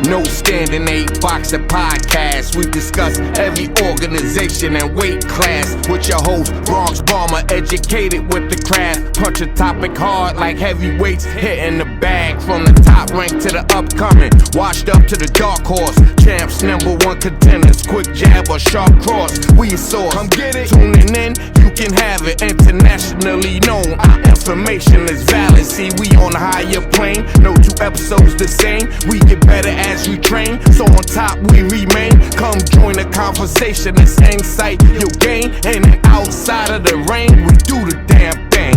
No Standing 8 Boxing Podcast. We discuss every organization and weight class with your host, Bronx Bomber, educated with the craft. Punch a topic hard like heavyweights, hitting the bag from the top rank to the upcoming. Washed up to the dark horse, champs, #1 contenders. Quick jab or sharp cross, we your source. Come get it. Tuning in, you can have it. Internationally known, our information is valid. See, we on a higher plane, no 2 episodes the same. We get better as we train, so on top we remain. Come join the conversation, it's insight you'll gain. And then outside of the ring, we do the damn thing.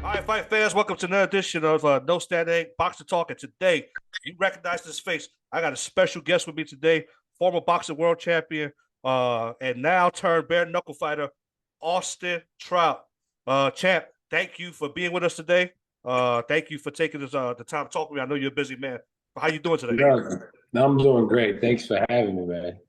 All right, fight fans, welcome to another edition of No Standing Boxing Talk. And today, you recognize this face. I got a special guest with me today, former boxing world champion, and now turned bare knuckle fighter, Austin Trout. Champ, thank you for being with us today. Thank you for taking this, the time to talk to me. I know you're a busy man. How you doing today? No, I'm doing great. Thanks for having me, man.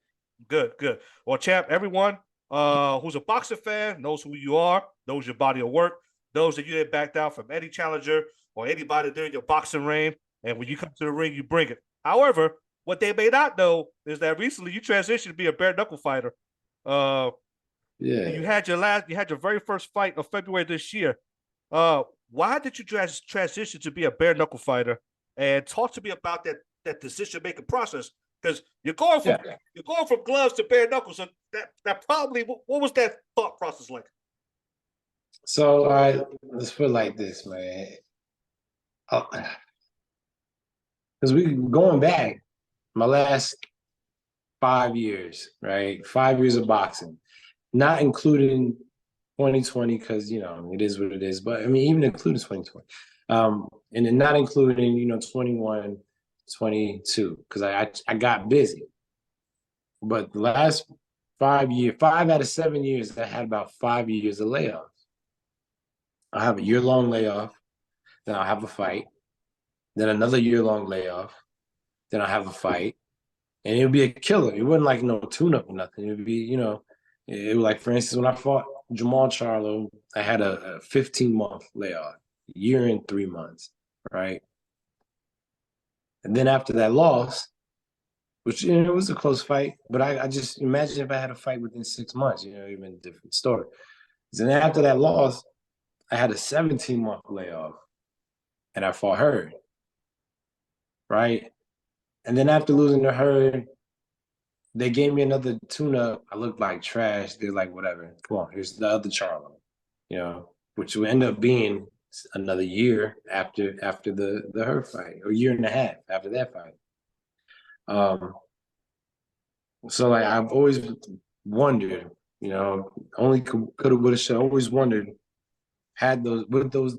Good, good. Well, champ, everyone who's a boxing fan knows who you are, knows your body of work, knows that you didn't back down from any challenger or anybody during your boxing reign. And when you come to the ring, you bring it. However, what they may not know is that recently you transitioned to be a bare knuckle fighter. Yeah. You had your very first fight of February this year. Why did you transition to be a bare knuckle fighter? And talk to me about that decision making process, because you're going from gloves to bare knuckles. So that probably, what was that thought process like? So let's put it like this, man. Because we going back my last 5 years, right? 5 years of boxing, not including 2020, because it is what it is. But I mean, even including 2020, and then not including 21, 22, because I got busy. But the last 5 years, 5 out of 7 years, I had about 5 years of layoffs. I have a year-long layoff, then I'll have a fight, then another year-long layoff, then I'll have a fight, and it would be a killer. It wasn't like no tune-up or nothing. It would be, it was like, for instance, when I fought Jamal Charlo, I had a 15-month layoff, a year and 3 months, right? And then after that loss, which, it was a close fight, but I just imagine if I had a fight within 6 months, even a different story. Then after that loss, I had a 17-month layoff, and I fought Hurd, right? And then after losing to Hurd, they gave me another tune-up. I looked like trash. They're like, whatever, come on, here's the other Charlo, which would end up being another year after the Hurd fight, or a year and a half after that fight. So like, I've always wondered, only coulda, woulda, shoulda, always wondered, had those, with those,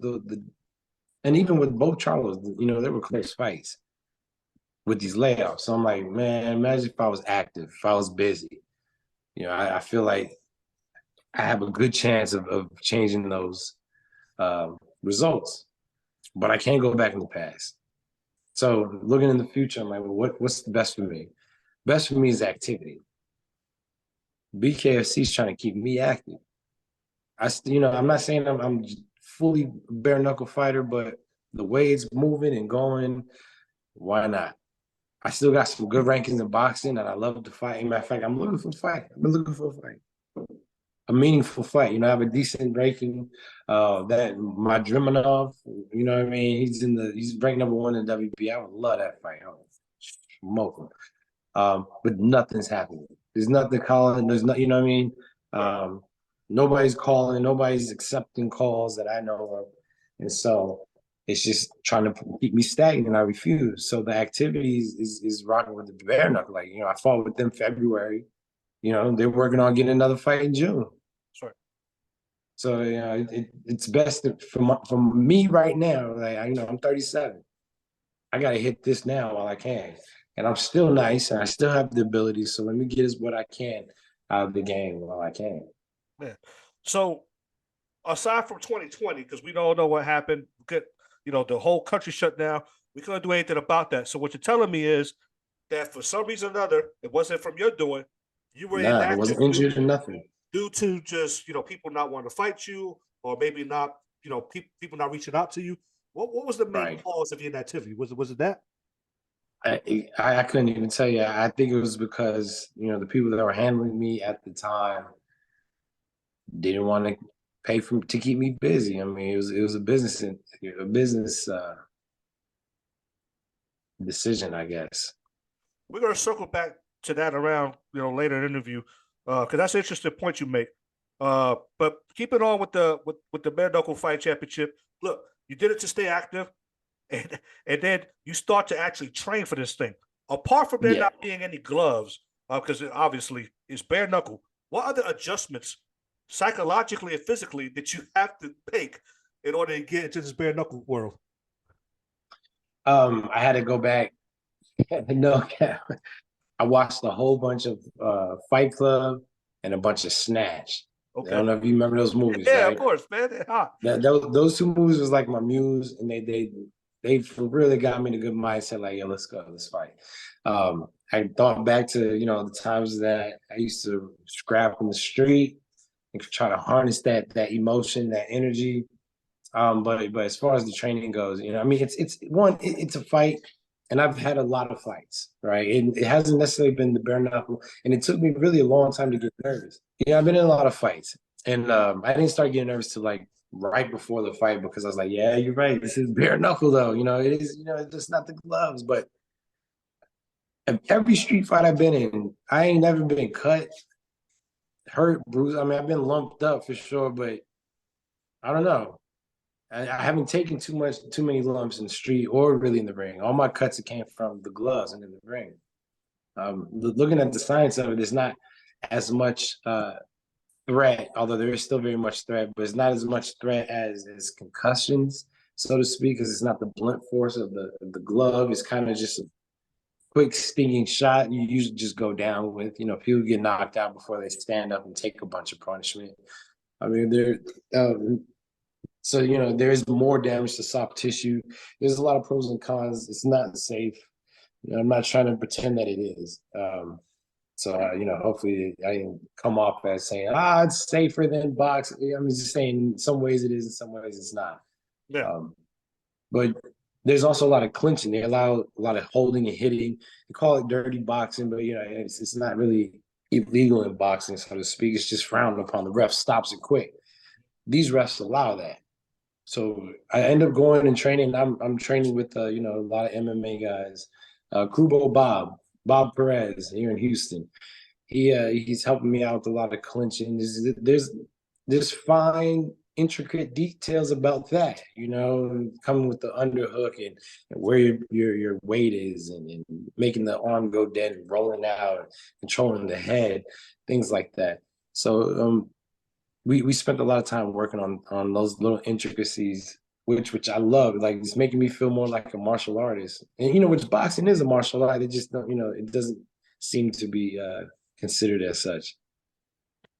and even with both Charlos, there were close fights with these layoffs. So I'm like, man, imagine if I was active, if I was busy. I feel like I have a good chance of changing those results, but I can't go back in the past. So looking in the future, I'm like, well, what's the best for me? Best for me is activity. BKFC is trying to keep me active. I'm not saying I'm fully bare knuckle fighter, but the way it's moving and going, why not? I still got some good rankings in boxing, and I love to fight. Matter of fact, I'm looking for a fight. I've been looking for a fight, a meaningful fight. I have a decent ranking. That my Dremanov, what I mean? He's ranked #1 in WB. I would love that fight. I would smoke him. But nothing's happening. There's nothing calling. There's not, what I mean? Nobody's calling. Nobody's accepting calls that I know of, and so it's just trying to keep me stagnant, and I refuse. So the activities is rocking with the bare knuckle. Like, I fought with them February. They're working on getting another fight in June. Sure. So it's best for me right now. Like, I'm 37. I gotta hit this now while I can, and I'm still nice, and I still have the ability. So let me get what I can out of the game while I can. Yeah. So aside from 2020, because we don't know what happened, the whole country shut down. We couldn't do anything about that. So what you're telling me is that for some reason or another, it wasn't from your doing. You were Nah, I inactive wasn't injured or nothing. due to just people not wanting to fight you, or maybe not people not reaching out to you. What was the main Right. cause of your inactivity? Was it that? I couldn't even tell you. I think it was because the people that were handling me at the time didn't want to pay for to keep me busy. I mean, it was a business decision, I guess. We're gonna circle back to that around later in the interview, because that's an interesting point you make. But keeping on with the bare knuckle fight championship. Look, you did it to stay active, and then you start to actually train for this thing. Apart from there Yeah. not being any gloves, because obviously it's bare knuckle. What other adjustments, psychologically and physically, that you have to make in order to get into this bare knuckle world? I had to go back. No, I watched a whole bunch of Fight Club and a bunch of Snatch. I Okay. don't know if you remember those movies, Yeah, right? of course, man. They're hot. Those two movies was like my muse, and they really got me in a good mindset. Like, yo, let's go, let's fight. I thought back to the times that I used to scrap in the street and try to harness that emotion, that energy. But as far as the training goes, I mean, it's a fight, and I've had a lot of fights, right? It hasn't necessarily been the bare knuckle, and it took me really a long time to get nervous. I've been in a lot of fights, and I didn't start getting nervous till like right before the fight because I was like, yeah, you're right, this is bare knuckle though. It is. It's just not the gloves, but every street fight I've been in, I ain't never been cut, hurt, bruised. I mean, I've been lumped up for sure, but I don't know. I haven't taken too many lumps in the street or really in the ring. All my cuts came from the gloves and in the ring. Looking at the science of it, it's not as much threat, although there is still very much threat, but it's not as much threat as concussions, so to speak, because it's not the blunt force of the glove. It's kind of just a quick stinging shot. You usually just go down with. People get knocked out before they stand up and take a bunch of punishment. I mean, so, there is more damage to soft tissue. There's a lot of pros and cons. It's not safe. I'm not trying to pretend that it is. Hopefully I didn't come off as saying, it's safer than boxing. I'm just saying in some ways it is, in some ways it's not. Yeah. But there's also a lot of clinching. They allow a lot of holding and hitting. They call it dirty boxing, but, it's not really illegal in boxing, so to speak. It's just frowned upon. The ref stops it quick. These refs allow that. So I end up going and training. I'm training with a lot of MMA guys. Kubo Bob Perez here in Houston. He's helping me out with a lot of clinching. There's fine intricate details about that. Coming with the underhook and where your weight is and making the arm go dead and rolling out, controlling the head, things like that. So we spent a lot of time working on those little intricacies, which I love. Like, it's making me feel more like a martial artist. And which boxing is a martial art. It just don't, it doesn't seem to be considered as such.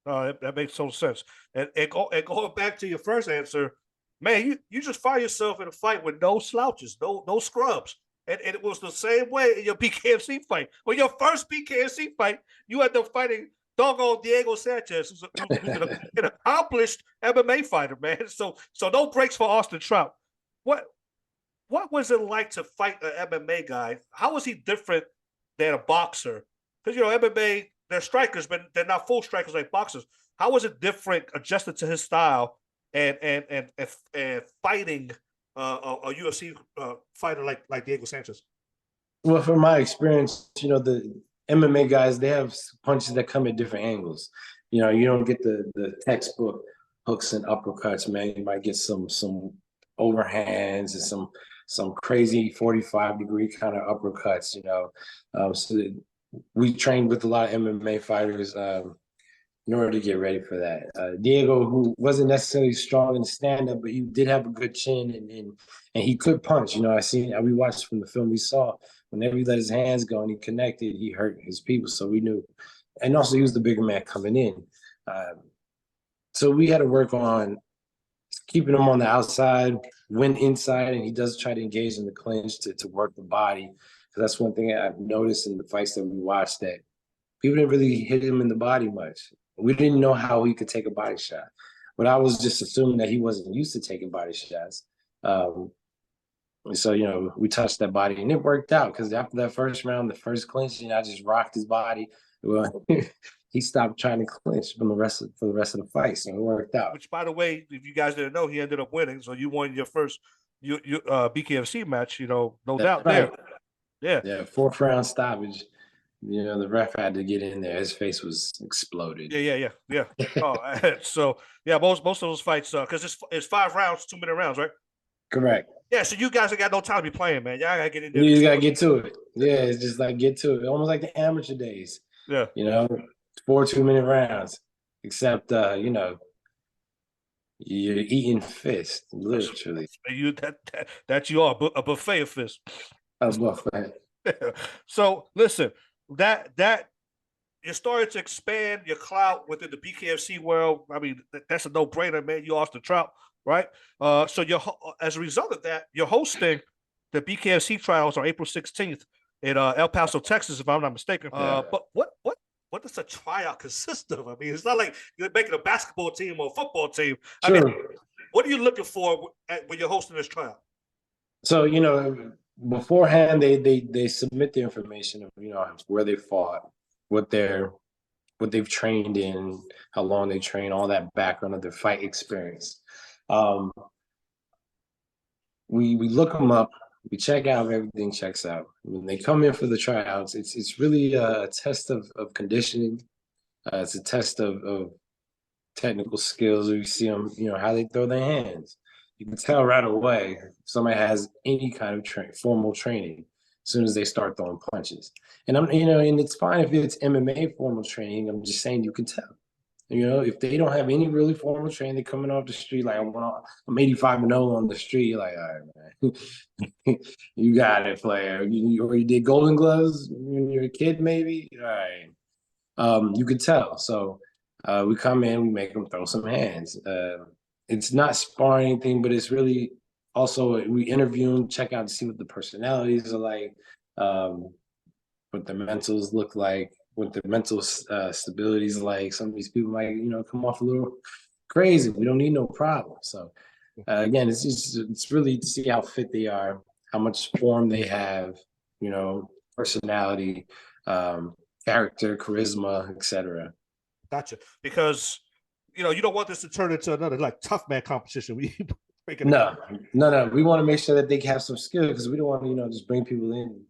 That makes total sense. And going back to your first answer, man, you just find yourself in a fight with no slouches, no scrubs. And it was the same way in your BKFC fight. Well, your first BKFC fight, you ended up fighting doggone Diego Sanchez, who's an accomplished MMA fighter, man. So no breaks for Austin Trout. What was it like to fight an MMA guy? How was he different than a boxer? Because MMA, they're strikers, but they're not full strikers like boxers. How was it different, adjusted to his style, and fighting a UFC fighter like Diego Sanchez? Well, from my experience, the MMA guys, they have punches that come at different angles. You don't get the textbook hooks and uppercuts, man. You might get some overhands and some crazy 45-degree kind of uppercuts. So we trained with a lot of MMA fighters in order to get ready for that. Diego, who wasn't necessarily strong in stand-up, but he did have a good chin and he could punch. We watched from the film we saw. Whenever he let his hands go and he connected, he hurt his people. So we knew. And also he was the bigger man coming in. So we had to work on keeping him on the outside, when inside, and he does try to engage in the clinch to work the body. So that's one thing I've noticed in the fights that we watched, that People didn't really hit him in the body much. We didn't know how he could take a body shot. But I was just assuming that he wasn't used to taking body shots. So, we touched that body and it worked out because after that first round, the first clinch, I just rocked his body. Well, he stopped trying to clinch for the rest of the fight, so it worked out. Which, by the way, if you guys didn't know, he ended up winning. So you won your first BKFC match. No doubt right. there. Yeah, 4th round stoppage. The ref had to get in there. His face was exploded. Yeah. So yeah, most of those fights, because it's 5 rounds, 2-minute rounds, right? Correct. Yeah, so you guys ain't got no time to be playing, man. Y'all gotta get in there. You gotta get to it. Yeah, it's just like get to it. Almost like the amateur days. Yeah. 4 2-minute rounds. Except you're eating fist, literally. You are a buffet of fist. A buffet. So listen, that you started to expand your clout within the BKFC world. I mean, that's a no-brainer, man. You lost to Trout, right? So as a result of that, you're hosting the BKFC Trials on April 16th in El Paso, Texas, if I'm not mistaken. But what does a tryout consist of? I mean, it's not like you're making a basketball team or a football team. Sure. I mean, what are you looking for when you're hosting this tryout? So, beforehand, they submit the information of, where they fought, what they've trained in, how long they train, all that background of their fight experience. We look them up. We check out if everything checks out. When they come in for the tryouts, it's really a test of conditioning. It's a test of technical skills. We see them, how they throw their hands. You can tell right away if somebody has any kind of formal training as soon as they start throwing punches. And and it's fine if it's MMA formal training. I'm just saying you can tell. If they don't have any really formal training, they're coming off the street like I'm 85-0 on the street. You're like, all right, man, you got it, player. Or you did Golden Gloves when you were a kid, maybe. All right, you could tell. So we come in, we make them throw some hands. It's not sparring anything, but it's really also we interview them, check out to see what the personalities are like, what the mentals look like, what the mental stability is like. Some of these people might, come off a little crazy. We don't need no problem. So again, it's really to see how fit they are, how much form they have, personality, character, charisma, etc. Gotcha. Because you don't want this to turn into another like tough man competition. No. We want to make sure that they have some skill because we don't want to, just bring people in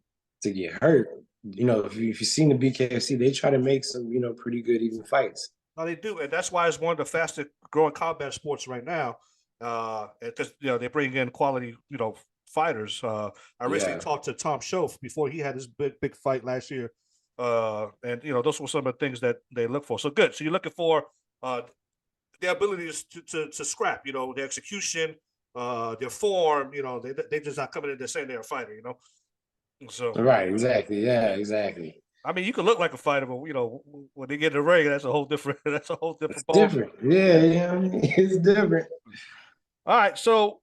to get hurt. If you've seen the BKFC, they try to make some, pretty good even fights. No, they do, and that's why it's one of the fastest growing combat sports right now. Because they bring in quality, fighters. I recently talked to Tom Schoaf before he had his big fight last year, and those were some of the things that they look for. So good. So you're looking for their ability to scrap, their execution, their form. They just not coming in there saying they're a fighter. So right, exactly, yeah, exactly. I mean, you can look like a fighter, but when they get in the ring, that's a whole different. That's a whole different. It's different, yeah, it's different. All right, so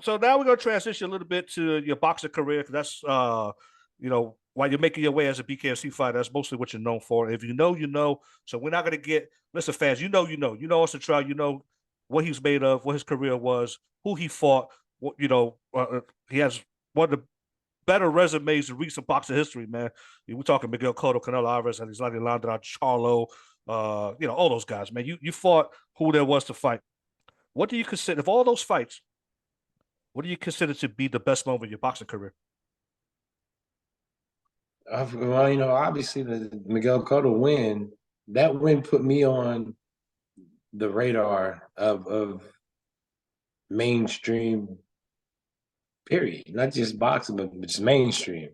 now we're gonna transition a little bit to your boxing career because that's while you're making your way as a BKFC fighter, that's mostly what you're known for. If you know, you know. So we're not gonna listen, fans. You know Austin Trout. You know what he's made of, what his career was, who he fought. What he has one of the better resumes in recent boxing history, man. We're talking Miguel Cotto, Canelo Alvarez, and Alexander Charlo, all those guys, man. You fought who there was to fight. What do you consider, of all those fights, what do you consider to be the best moment of your boxing career? Well, obviously the Miguel Cotto win, that win put me on the radar of mainstream, period. Not just boxing, but just mainstream.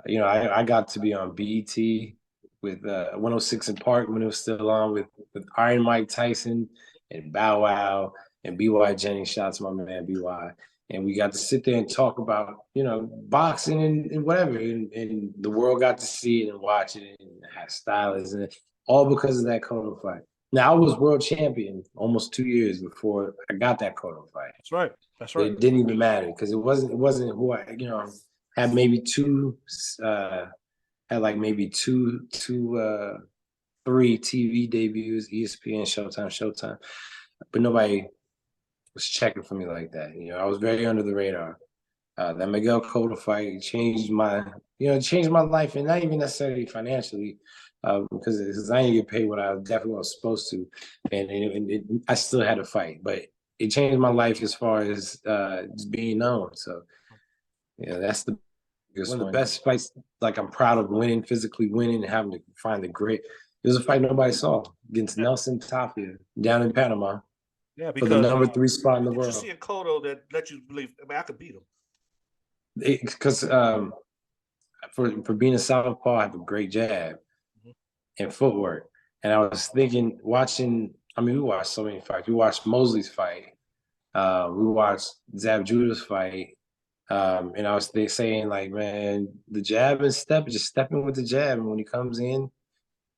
I got to be on BET with 106 in Park when it was still on with Iron Mike Tyson and Bow Wow and B.Y. Jennings. Shout out to my man B.Y. And we got to sit there and talk about, boxing and whatever. And the world got to see it and watch it and have stylists and all because of that Cotto fight. Now, I was world champion almost 2 years before I got that Cotto fight. That's right. It didn't even matter because it wasn't who I, had maybe two had like maybe three TV debuts, ESPN, Showtime, but nobody was checking for me like that. You know, I was very under the radar. That Miguel Cotto fight changed my life, and not even necessarily financially, because I didn't get paid what I definitely was supposed to, and I still had to fight, but it changed my life as far as just being known. So, yeah, that's one of the best fights. Like, I'm proud of winning, physically winning, and having to find the grit. It was a fight nobody saw against Nelson Tapia down in Panama. Yeah, for the because number 3 spot in the what did world. you see in Cotto that let you believe, I mean, I could beat him? Because for being a southpaw, I have a great jab and footwork. And I was thinking, watching. I mean, we watched so many fights. We watched Mosley's fight. We watched Zab Judah's fight. And I was saying, like, man, the jab and just stepping with the jab. And when he comes in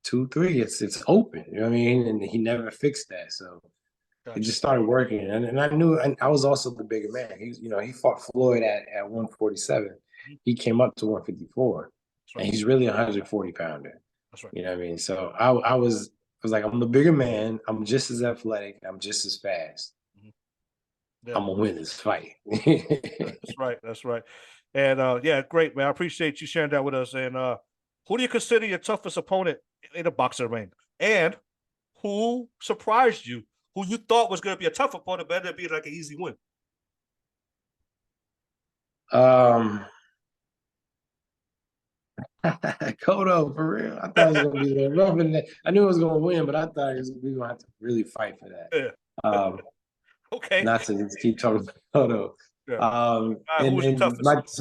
2-3, it's open. You know what I mean? And he never fixed that. So it just started working. And I knew, and I was also the bigger man. He fought Floyd at 147. He came up to 154. Right. And he's really a 140 pounder. That's right. You know what I mean? So I was like, I'm the bigger man. I'm just as athletic. I'm just as fast. Yeah. I'm gonna win this fight. That's right. That's right. And yeah, great, man. I appreciate you sharing that with us. And who do you consider your toughest opponent in a boxing ring? And who surprised you? Who you thought was going to be a tough opponent, but ended up being like an easy win? Cotto, for real. I thought it was gonna be the rough, and I knew it was gonna win, but I thought we were gonna have to really fight for that. Yeah. Okay. Not to just keep talking about Cotto. Yeah.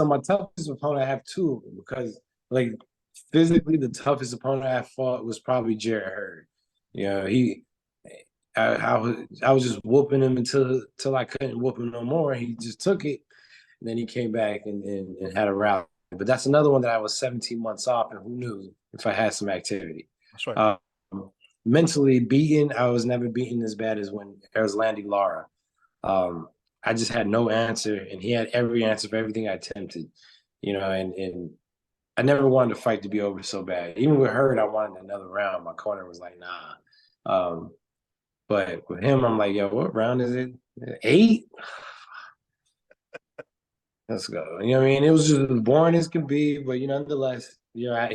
My toughest opponent, I have two, because like physically the toughest opponent I fought was probably Jarrett Hurd. You know, I was just whooping him until I couldn't whoop him no more. He just took it, and then he came back and had a rally. But that's another one that I was 17 months off, and who knew if I had some activity. That's right. Mentally beaten, I was never beaten as bad as when Landy Lara. I just had no answer, and he had every answer for everything I attempted. You know, and I never wanted the fight to be over so bad. Even with Hurd, I wanted another round. My corner was like, nah. But with him, I'm like, yo, what round is it? 8? Let's go. You know what I mean? It was just as boring as could be, but nonetheless, Lara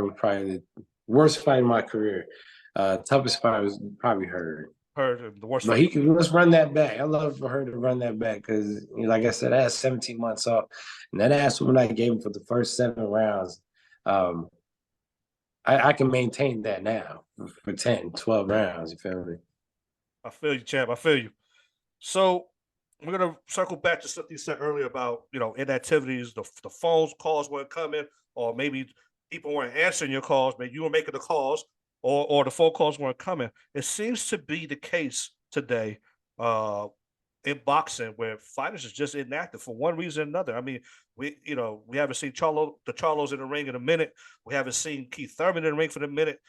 was probably the worst fight in my career. Toughest fight was probably Hurd. Hurd, the worst. But let's run that back. I love for her to run that back because, like I said, I had 17 months off, and that ass woman I gave him for the first 7 rounds, I can maintain that now for 10, 12 rounds. You feel me? I feel you, champ. I feel you. So we're gonna circle back to something you said earlier about inactivities. The phone calls weren't coming, or maybe people weren't answering your calls. Maybe you were making the calls, or the phone calls weren't coming. It seems to be the case today in boxing, where fighters is just inactive for one reason or another. I mean, we haven't seen Charlos in the ring in a minute. We haven't seen Keith Thurman in the ring for a minute.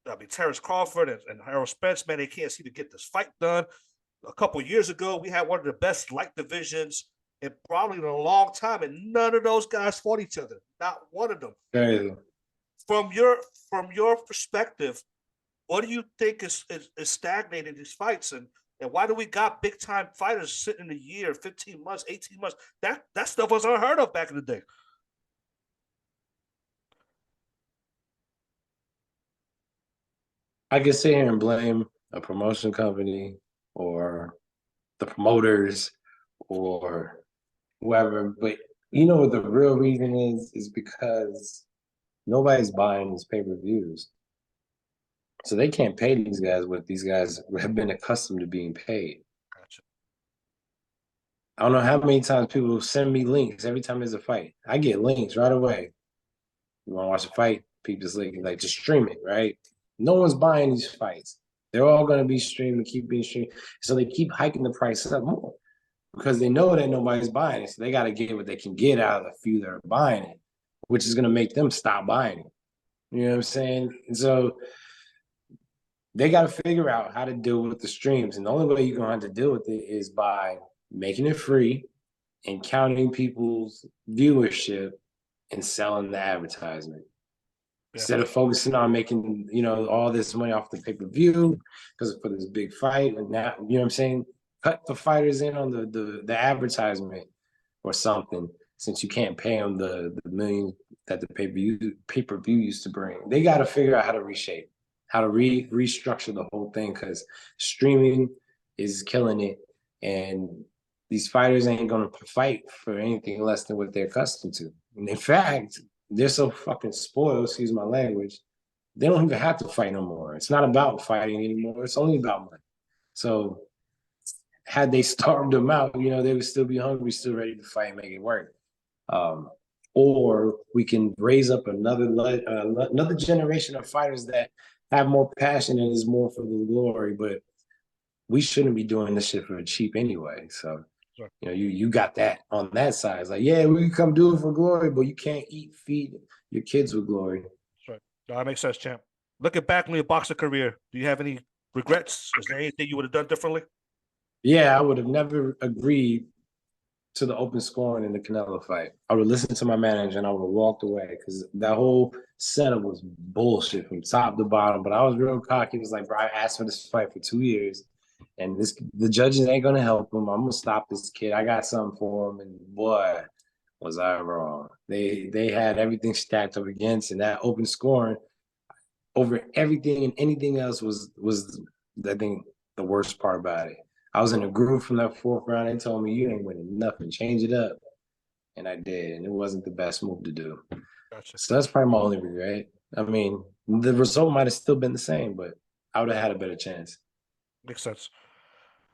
I mean, Terrence Crawford and Harold Spence, man, they can't seem to get this fight done. A couple of years ago, we had one of the best light divisions in probably in a long time, and none of those guys fought each other. Not one of them. Crazy. From your perspective, what do you think is stagnating these fights, and why do we got big time fighters sitting a year, 15 months, 18 months? That stuff was unheard of back in the day. I could sit here and blame a promotion company or the promoters or whoever, but what the real reason is because nobody's buying these pay-per-views. So they can't pay these guys what these guys have been accustomed to being paid. Gotcha. I don't know how many times people send me links every time there's a fight. I get links right away. You want to watch a fight? People just like just stream it, right? No one's buying these fights. They're all going to be streamed, keep being streamed. So they keep hiking the price up more because they know that nobody's buying it. So they got to get what they can get out of the few that are buying it, which is going to make them stop buying it. You know what I'm saying? And so they got to figure out how to deal with the streams. And the only way you're going to have to deal with it is by making it free and counting people's viewership and selling the advertisement. Instead of focusing on making, all this money off the pay-per-view because for this big fight, and now, you know what I'm saying? Cut the fighters in on the advertisement or something, since you can't pay them the million that the pay-per-view used to bring. They got to figure out how to reshape, how to restructure the whole thing, because streaming is killing it, and these fighters ain't gonna fight for anything less than what they're accustomed to. And in fact, they're so fucking spoiled, excuse my language, they don't even have to fight no more. It's not about fighting anymore. It's only about money. So had they starved them out, they would still be hungry, still ready to fight and make it work. Or we can raise up another generation of fighters that have more passion and is more for the glory, but we shouldn't be doing this shit for cheap anyway. So, you got that on that side. It's like, yeah, we can come do it for glory, but you can't feed your kids with glory. That's right. No, that makes sense, champ. Looking back on your boxing career, do you have any regrets? Is there anything you would have done differently? Yeah, I would have never agreed to the open scoring in the Canelo fight. I would have listened to my manager and I would have walked away, because that whole setup was bullshit from top to bottom. But I was real cocky. It was like, bro, I asked for this fight for 2 years, and the judges ain't gonna help him. I'm gonna stop this kid. I got something for him, and boy, was I wrong. They had everything stacked up against, and that open scoring over everything and anything else was I think the worst part about it. I was in a groove from that fourth round. They told me, you ain't winning nothing, change it up. And I did, and it wasn't the best move to do. Gotcha. So that's probably my only regret. I mean, the result might have still been the same, but I would have had a better chance. Makes sense.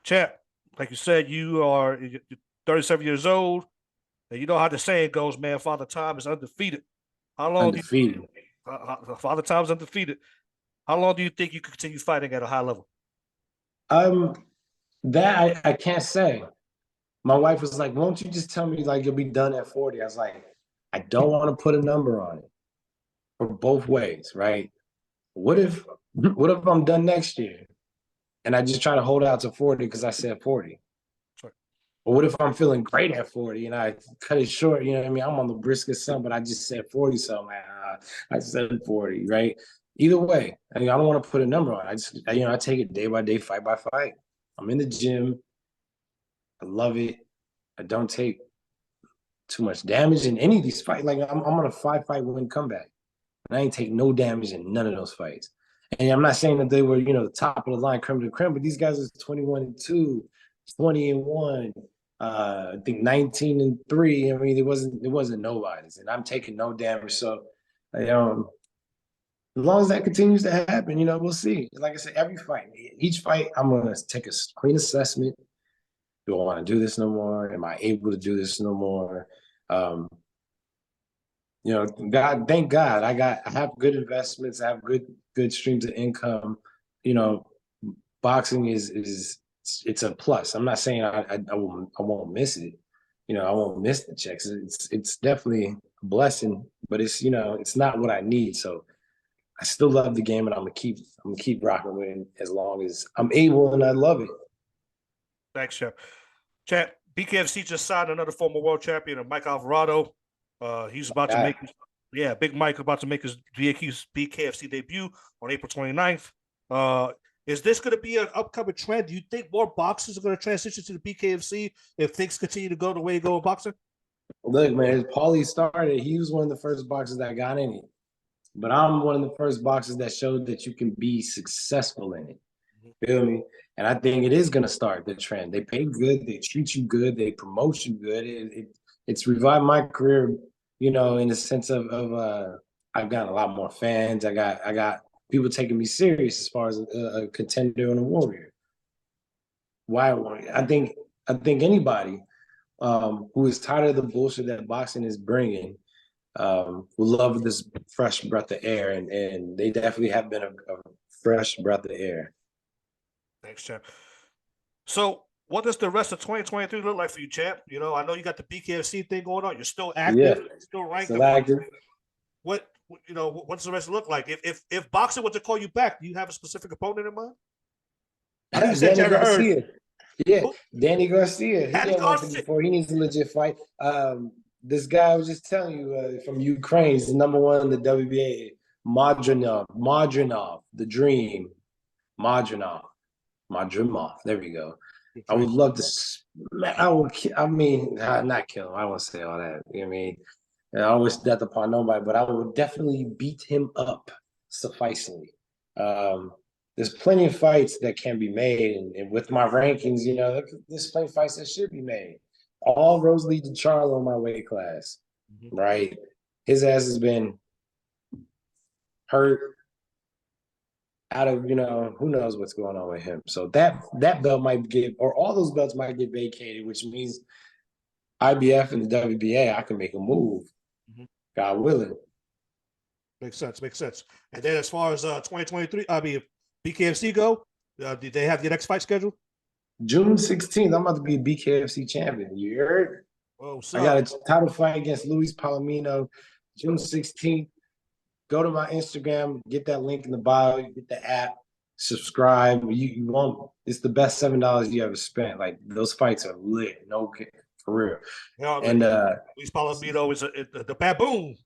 Champ, like you said, you're 37 years old, and you know how the saying goes, man, Father Time is undefeated. How long Undefeated. Father Time is undefeated. How long do you think you can continue fighting at a high level? That I can't say. My wife was like, won't you just tell me like you'll be done at 40? I was like, I don't want to put a number on it for both ways, right? What if I'm done next year and I just try to hold out to 40 because I said 40? Sure. Or what if I'm feeling great at 40 and I cut it short? You know what I mean? I'm on the briskest son, but I just said 40, so I said 40, right? Either way, I don't want to put a number on it. I take it day by day, fight by fight. I'm in the gym. I love it. I don't take too much damage in any of these fights. Like I'm on a 5-fight win comeback, and I ain't take no damage in none of those fights. And I'm not saying that they were, the top of the line, creme de la creme, but these guys are 21-2, 20-1, I think 19-3. I mean, it wasn't nobody's, and I'm taking no damage. So, as long as that continues to happen, we'll see. Like I said, each fight, I'm gonna take a clean assessment. Do I want to do this no more? Am I able to do this no more? Thank God, I have good investments. I have good streams of income. Boxing it's a plus. I'm not saying I won't miss it. I won't miss the checks. It's definitely a blessing, but it's not what I need. So I still love the game, and I'm gonna keep rocking with it as long as I'm able, and I love it. Thanks, Chef. Champ, BKFC just signed another former world champion, Mike Alvarado. He's about to make Big Mike about to make his BKFC debut on April 29th. Is this going to be an upcoming trend? Do you think more boxers are going to transition to the BKFC if things continue to go the way they go in boxing? Look, man, Paulie started. He was one of the first boxers that got in it. But I'm one of the first boxers that showed that you can be successful in it. Feel me? And I think it is going to start the trend. They pay good. They treat you good. They promote you good. It's revived my career, in the sense of I've gotten a lot more fans. I got people taking me serious as far as a contender and a warrior. Why? I think anybody who is tired of the bullshit that boxing is bringing will love this fresh breath of air, and they definitely have been a fresh breath of air. Thanks, champ. So, what does the rest of 2023 look like for you, champ? I know you got the BKFC thing going on. You're still active, still ranked. Still active. What's the rest look like? If boxing were to call you back, do you have a specific opponent in mind? I know you said Danny Garcia. Yeah, Who? Danny Garcia. Danny Garcia. Before he needs a legit fight. this guy I was just telling you from Ukraine is the #1 in the WBA. Madrinov, the Dream, Madrimov. There we go. I would love to. I mean, not kill him. I won't say all that. You know what I mean? And I wish death upon nobody, but I would definitely beat him up sufficiently. There's plenty of fights that can be made, and with my rankings, you know, there's plenty of fights that should be made. All roads lead to Charlo in my weight class, right? His ass has been hurt out of, you know, who knows what's going on with him. So that belt might get, or all those belts might get vacated, which means IBF and the WBA, I can make a move, God willing. Makes sense. And then as far as 2023, I mean, BKFC go, did they have your next fight scheduled? June 16th, I'm about to be a BKFC champion. You heard? Oh, I got a title fight against Luis Palomino, June 16th. Go to my Instagram, get that link in the bio, get the app, subscribe. You won't. It's the best $7 you ever spent. Like, those fights are lit. No, for real. Yeah, and Luis Palomino is the baboon.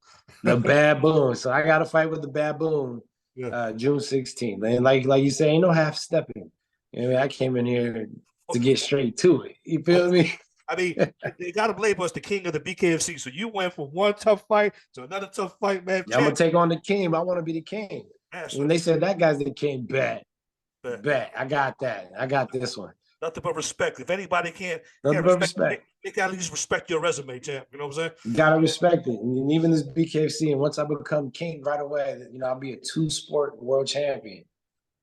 The baboon. So I got to fight with the baboon. June 16th. And like you say, ain't no half stepping. I mean, I came in here to get straight to it. You feel me? I mean, they got to label us the king of the BKFC. So you went from one tough fight to another tough fight, man. Yeah, I'm gonna take on the king. I want to be the king. When they said that guy's the king, bet. I got that. I got this one. Nothing but respect. If anybody can't respect. they got to at least respect your resume, champ. You know what I'm saying? You gotta respect it. And even this BKFC, and once I become king right away, you know, I'll be a 2-sport world champion.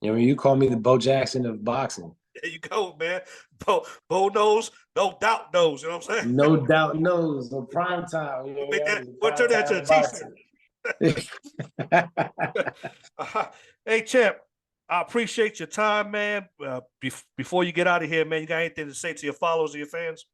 You know, you call me the Bo Jackson of boxing. There you go, man. Bo knows, no doubt knows. You know what I'm saying? No doubt knows. No prime time. You know, we'll turn that to a t-shirt. Hey, champ, I appreciate your time, man. Before you get out of here, man, you got anything to say to your followers or your fans?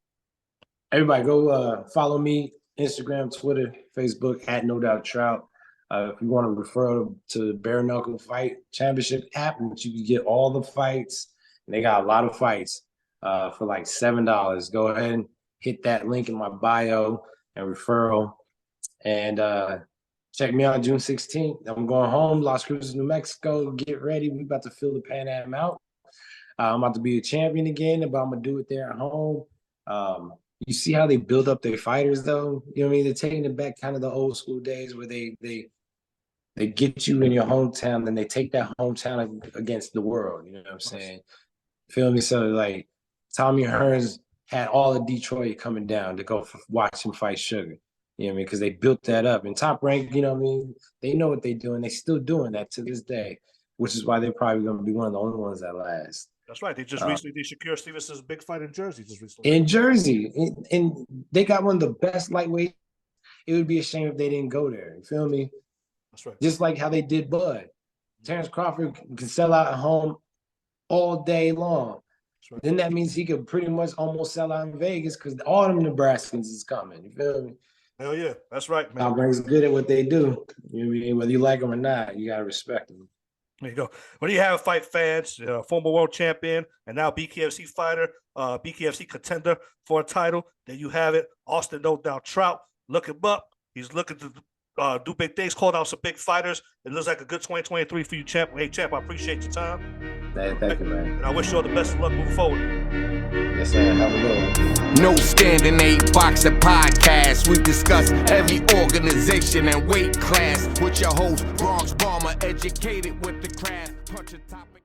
Everybody, go follow me, Instagram, Twitter, Facebook, at No Doubt Trout. If you want to refer to the bare-knuckle fight championship app, which you can get all the fights, and they got a lot of fights for like $7. Go ahead and hit that link in my bio and referral. And check me out June 16th. I'm going home, Las Cruces, New Mexico. Get ready. We about to fill the Pan Am out. I'm about to be a champion again, but I'm going to do it there at home. You see how they build up their fighters, though? You know what I mean? They're taking it back kind of the old school days where they get you in your hometown, then they take that hometown against the world. You know what I'm saying? Feel me? So, like, Tommy Hearns had all of Detroit coming down to go watch him fight Sugar. You know what I mean? Because they built that up. And Top Rank, you know what I mean? They know what they're doing. They're still doing that to this day, which is why they're probably going to be one of the only ones that last. That's right. They just recently did Shakur Stevenson's big fight in Jersey just recently. In Jersey. And they got one of the best lightweight. It would be a shame if they didn't go there. You feel me? That's right. Just like how they did Bud. Terrence Crawford can sell out at home all day long. Right. Then that means he could pretty much almost sell out in Vegas because all them Nebraskans is coming. You feel me? Hell yeah. That's right, man. Outbreak's good at what they do. You know what I mean? Whether you like them or not, you got to respect them. There you go. What do you have, fight fans? Former world champion and now BKFC fighter, BKFC contender for a title. There you have it. Austin No Doubt Trout. Look him up. He's looking to do big things, called out some big fighters. It looks like a good 2023 for you, champ. Hey, champ, I appreciate your time. Thank you, man. And I wish you all the best of luck moving forward. Yes, sir. Have a good one. No Standing 8 Boxing Podcast. We discuss every organization and weight class with your host, Bronx Bomber, educated with the craft. Punch a topic.